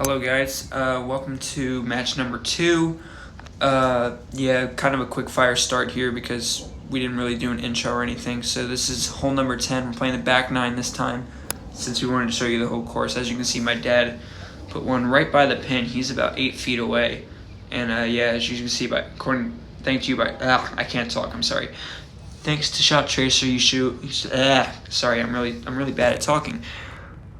Hello guys, welcome to match number 2. Kind of a quick fire start here because we didn't really do an intro or anything. So this is hole number 10. We're playing the back 9 this time since we wanted to show you the whole course. As you can see, my dad put one right by the pin. He's about 8 feet away. And as you can see, I can't talk, I'm sorry. Thanks to Shot Tracer, I'm really bad at talking.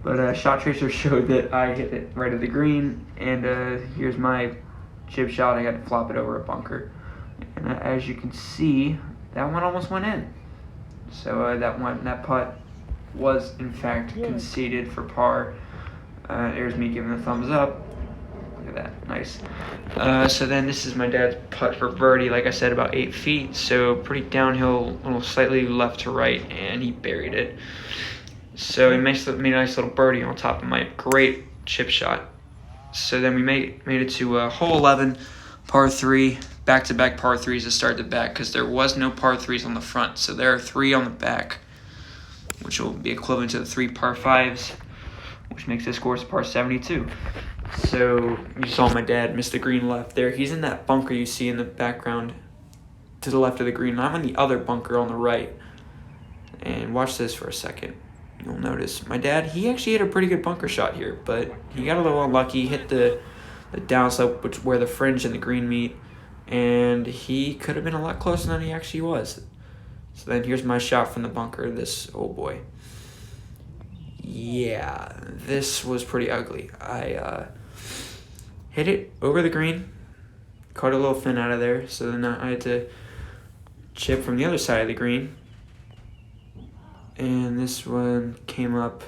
But Shot Tracer showed that I hit it right at the green, and here's my chip shot. I got to flop it over a bunker. And as you can see, that one almost went in. So that putt was in fact conceded for par. There's me giving the thumbs up. Look at that, nice. So then this is my dad's putt for birdie, like I said, about 8 feet. So pretty downhill, a little slightly left to right, and he buried it. So he made a nice little birdie on top of my great chip shot. So then we made it to hole 11, par 3, back-to-back par 3s to start the back because there was no par 3s on the front. So there are 3 on the back, which will be equivalent to the 3 par 5s, which makes this course a par 72. So you saw my dad miss the green left there. He's in that bunker you see in the background to the left of the green. I'm in the other bunker on the right. And watch this for a second. You'll notice my dad, he actually hit a pretty good bunker shot here, but he got a little unlucky, hit the downslope, where the fringe and the green meet, and he could have been a lot closer than he actually was. So then here's my shot from the bunker, oh boy. Yeah, this was pretty ugly. I hit it over the green, caught a little fin out of there, so then I had to chip from the other side of the green. And this one came up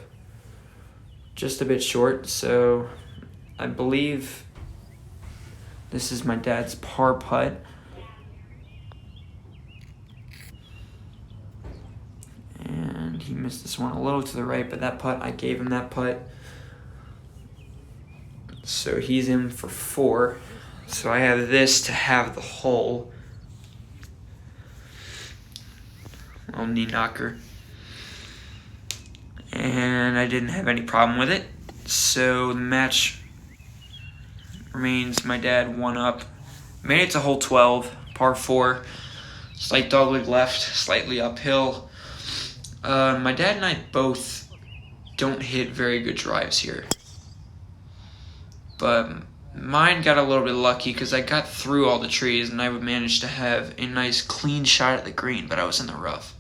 just a bit short, so I believe this is my dad's par putt. And he missed this one a little to the right, but that putt, I gave him that putt. So he's in for 4. So I have this to have the hole. Little knee knocker. And I didn't have any problem with it. So the match remains my dad 1 up. Made it to hole 12, par 4. Slight dogleg left, slightly uphill. My dad and I both don't hit very good drives here. But mine got a little bit lucky because I got through all the trees and I would manage to have a nice clean shot at the green, but I was in the rough.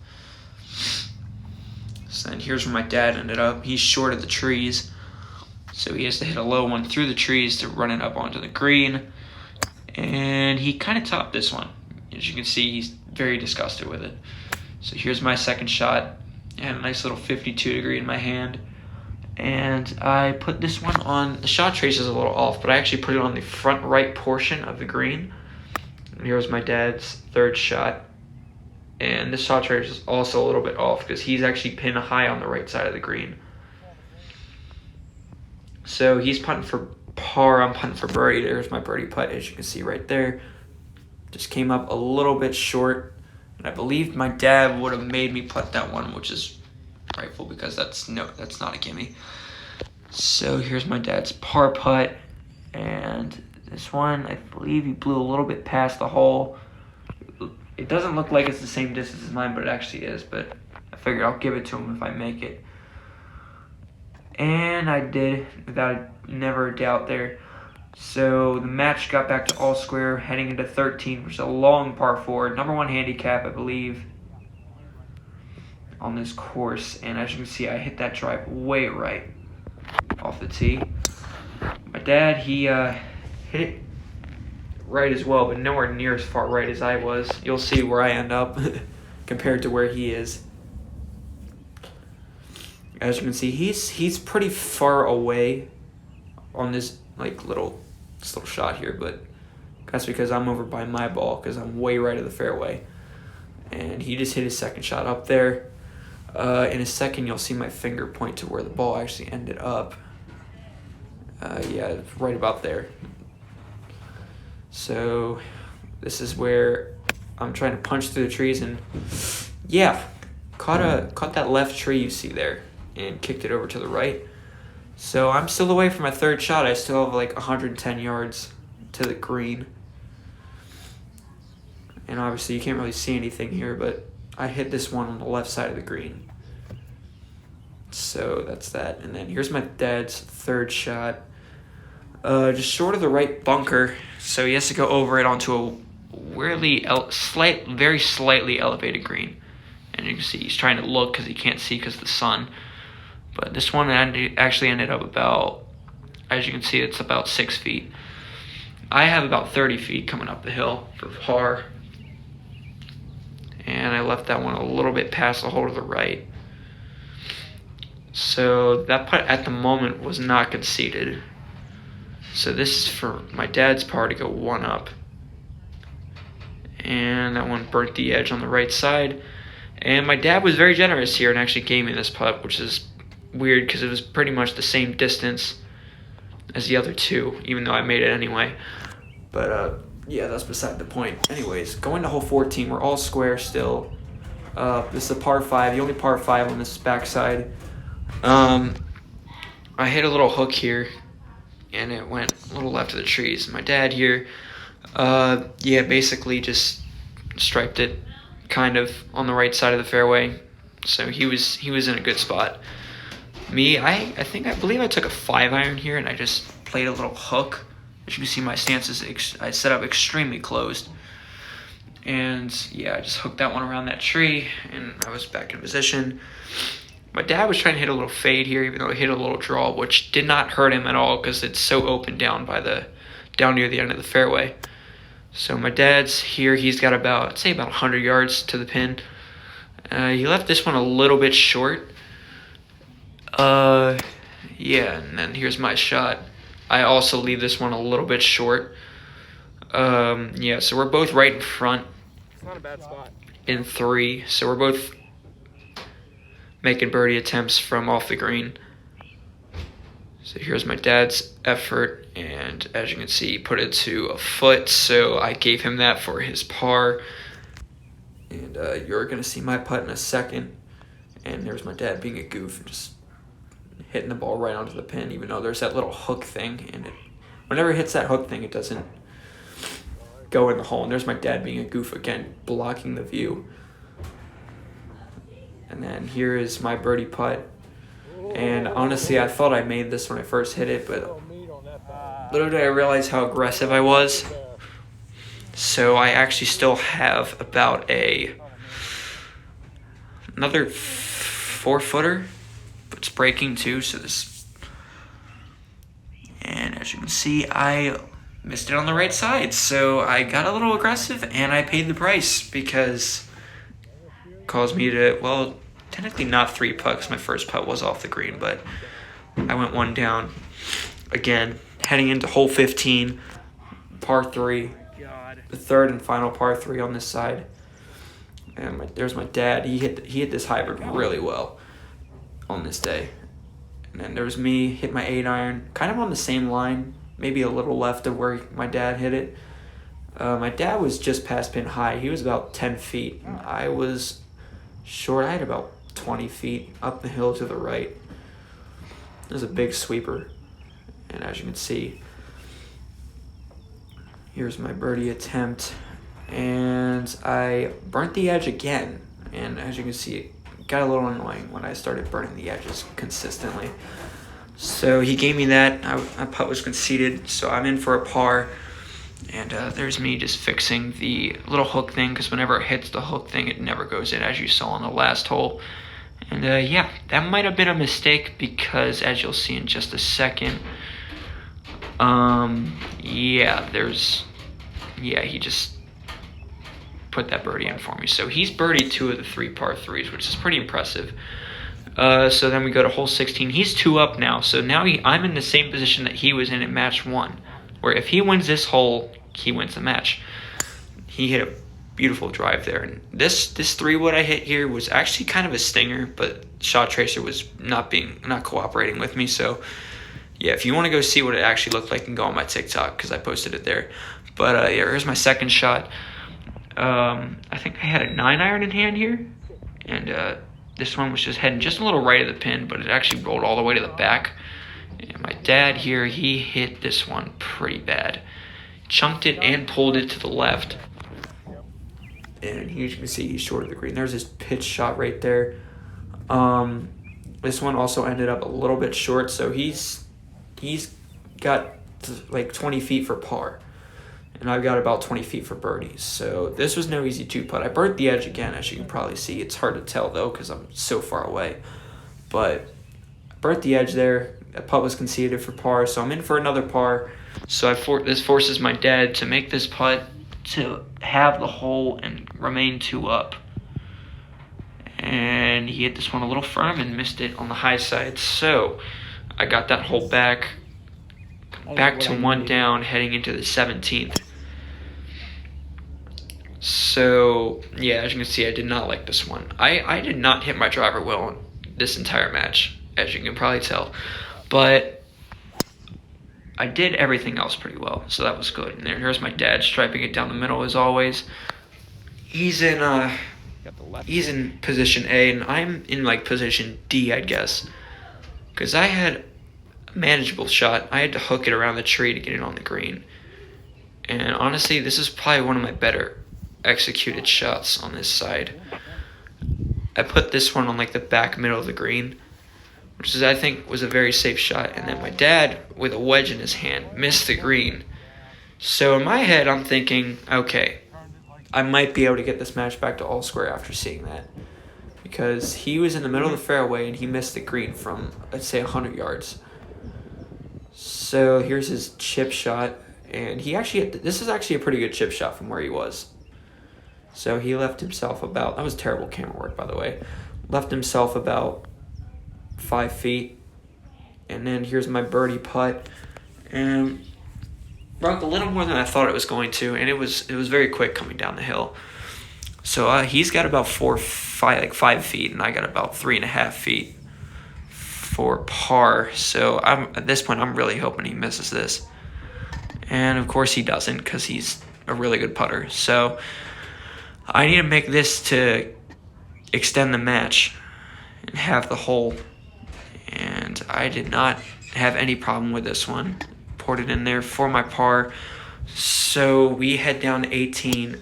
So then here's where my dad ended up. He's short of the trees, so he has to hit a low one through the trees to run it up onto the green. And he kind of topped this one. As you can see, he's very disgusted with it. So here's my second shot. I had a nice little 52 degree in my hand. And I put this one on, the shot trace is a little off, but I actually put it on the front right portion of the green. And here's my dad's third shot. And this shot trace is also a little bit off because he's actually pinned high on the right side of the green. So he's putting for par, I'm putting for birdie. There's my birdie putt, as you can see right there. Just came up a little bit short. And I believe my dad would have made me putt that one, which is frightful because that's not a gimme. So here's my dad's par putt. And this one, I believe he blew a little bit past the hole. It doesn't look like it's the same distance as mine, but it actually is. But I figured I'll give it to him if I make it. And I did, without never a doubt there. So the match got back to all square, heading into 13, which is a long par 4. Number 1 handicap, I believe, on this course. And as you can see, I hit that drive way right off the tee. My dad, he hit it right as well, but nowhere near as far right as I was. You'll see where I end up compared to where he is. As you can see, he's pretty far away on this little shot here, but that's because I'm over by my ball because I'm way right of the fairway. And he just hit his second shot up there. In a second, you'll see my finger point to where the ball actually ended up. It's right about there. So this is where I'm trying to punch through the trees and caught that left tree you see there and kicked it over to the right. So I'm still away from my third shot. I still have like 110 yards to the green. And obviously you can't really see anything here, but I hit this one on the left side of the green. So that's that. And then here's my dad's third shot. Just short of the right bunker. So he has to go over it onto a very slightly elevated green. And you can see he's trying to look because he can't see because of the sun. But this one actually ended up about, as you can see, it's about 6 feet. I have about 30 feet coming up the hill for par. And I left that one a little bit past the hole to the right. So that putt at the moment was not conceded. So this is for my dad's par to go one up. And that one burnt the edge on the right side. And my dad was very generous here and actually gave me this putt, which is weird because it was pretty much the same distance as the other two, even though I made it anyway. But yeah, that's beside the point. Anyways, going to hole 14, we're all square still. This is a par 5, the only par 5 on this backside. I hit a little hook here, and it went a little left of the trees. My dad here, basically just striped it kind of on the right side of the fairway. So he was in a good spot. Me, I believe I took a 5-iron here, and I just played a little hook. As you can see, my stance is I set up extremely closed. And yeah, I just hooked that one around that tree, and I was back in position. My dad was trying to hit a little fade here, even though he hit a little draw, which did not hurt him at all because it's so open down near the end of the fairway. So my dad's here. He's got about, I'd say about 100 yards to the pin. He left this one a little bit short. And then here's my shot. I also leave this one a little bit short. So we're both right in front. It's not a bad spot. In 3, so we're both making birdie attempts from off the green. So here's my dad's effort, and as you can see, he put it to a foot, so I gave him that for his par. And you're gonna see my putt in a second. And there's my dad being a goof and just hitting the ball right onto the pin, even though there's that little hook thing, and whenever it hits that hook thing, it doesn't go in the hole. And there's my dad being a goof again, blocking the view. And then here is my birdie putt. And honestly, I thought I made this when I first hit it, but little did I realize how aggressive I was. So I actually still have about another 4-footer, but it's breaking too. So and as you can see, I missed it on the right side. So I got a little aggressive, and I paid the price because it caused me to, well, technically not 3-putt because my first putt was off the green, but I went one down. Again, heading into hole 15, par 3, the third and final par 3 on this side. And there's my dad. He hit this hybrid really well on this day. And then there's me, hit my 8-iron, kind of on the same line, maybe a little left of where my dad hit it. My dad was just past pin high. He was about 10 feet. And I was short. I had about 20 feet up the hill to the right. There's a big sweeper. And as you can see, here's my birdie attempt. And I burnt the edge again. And as you can see, it got a little annoying when I started burning the edges consistently. So he gave me that. My putt was conceded, so I'm in for a par. And there's me just fixing the little hook thing, because whenever it hits the hook thing, it never goes in, as you saw on the last hole. And that might have been a mistake, because as you'll see in just a second, he just put that birdie in for me. So he's birdied 2 of the 3 par 3s, which is pretty impressive. So then we go to hole 16. He's 2 up now, so now I'm in the same position that he was in match 1, where if he wins this hole, he wins the match. He hit a beautiful drive there, and this 3-wood I hit here was actually kind of a stinger, but Shot Tracer was not cooperating with me. So yeah, if you want to go see what it actually looked like, you can go on my TikTok, because I posted it there. But here's my second shot. I think I had a 9-iron in hand here, and this one was just heading just a little right of the pin, but it actually rolled all the way to the back, And my dad here, he hit this one pretty bad. Chunked it and pulled it to the left. And here you can see he's short of the green. There's his pitch shot right there. This one also ended up a little bit short, so he's got like 20 feet for par. And I've got about 20 feet for birdies. So this was no easy two-putt. I burnt the edge again, as you can probably see. It's hard to tell, though, because I'm so far away. But I burnt the edge there. That putt was conceded for par, so I'm in for another par. So this forces my dad to make this putt to have the hole and remain 2 up. And he hit this one a little firm and missed it on the high side. So I got that hole back to 1 down heading into the 17th. So, yeah, as you can see, I did not like this one. I did not hit my driver well this entire match, as you can probably tell. But I did everything else pretty well, so that was good. And here's my dad striping it down the middle as always. He's in position A, and I'm in like position D, I guess. Because I had a manageable shot. I had to hook it around the tree to get it on the green. And honestly, this is probably one of my better executed shots on this side. I put this one on like the back middle of the green, which is, I think, was a very safe shot. And then my dad, with a wedge in his hand, missed the green. So in my head, I'm thinking, okay, I might be able to get this match back to all square after seeing that. Because he was in the middle of the fairway and he missed the green from, let's say, 100 yards. So here's his chip shot. And this is actually a pretty good chip shot from where he was. So he left himself about, that was terrible camera work, by the way, left himself about 5 feet. And then here's my birdie putt. And broke a little more than I thought it was going to, and it was very quick coming down the hill. So he's got about 5 feet, and I got about 3.5 feet for par. So at this point, I'm really hoping he misses this. And of course he doesn't, because he's a really good putter. So I need to make this to extend the match and have the hole. And I did not have any problem with this one. Poured it in there for my par. So we head down to 18,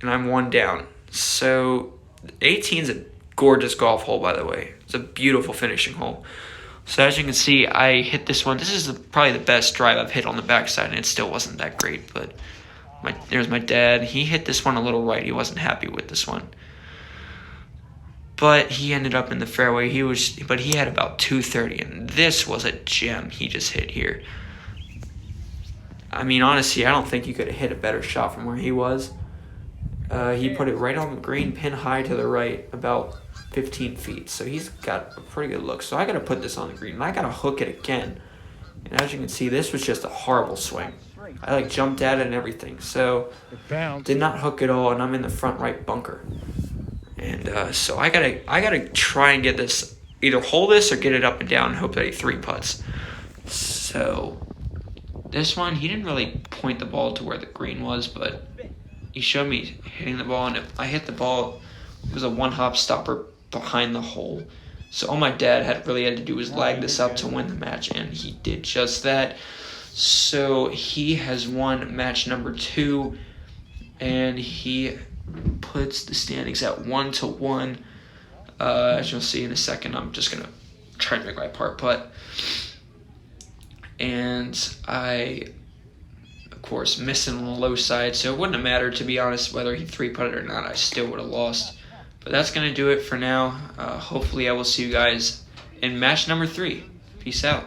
and I'm 1 down. So 18 is a gorgeous golf hole, by the way. It's a beautiful finishing hole. So as you can see, I hit this one. This is probably the best drive I've hit on the backside, and it still wasn't that great. But there's my dad. He hit this one a little right. He wasn't happy with this one. But he ended up in the fairway. But he had about 230, and this was a gem he just hit here. I mean, honestly, I don't think you could have hit a better shot from where he was. He put it right on the green, pin high to the right, about 15 feet. So he's got a pretty good look. So I got to put this on the green, and I got to hook it again. And as you can see, this was just a horrible swing. I jumped at it and everything. So did not hook at all, and I'm in the front right bunker. And so I gotta try and get this, either hold this or get it up and down and hope that he 3 putts. So this one, he didn't really point the ball to where the green was, but he showed me hitting the ball, and if I hit the ball, it was a 1-hop stopper behind the hole. So all my dad had to do was lag this up to win the match, and he did just that. So he has won match number 2, and he puts the standings at 1-1. As you'll see in a second, I'm just gonna try and make my par putt. And I, of course, missing on the low side, so it wouldn't have mattered, to be honest, whether he 3-putted or not. I still would have lost. But that's going to do it for now. Hopefully I will see you guys in match number 3. Peace out.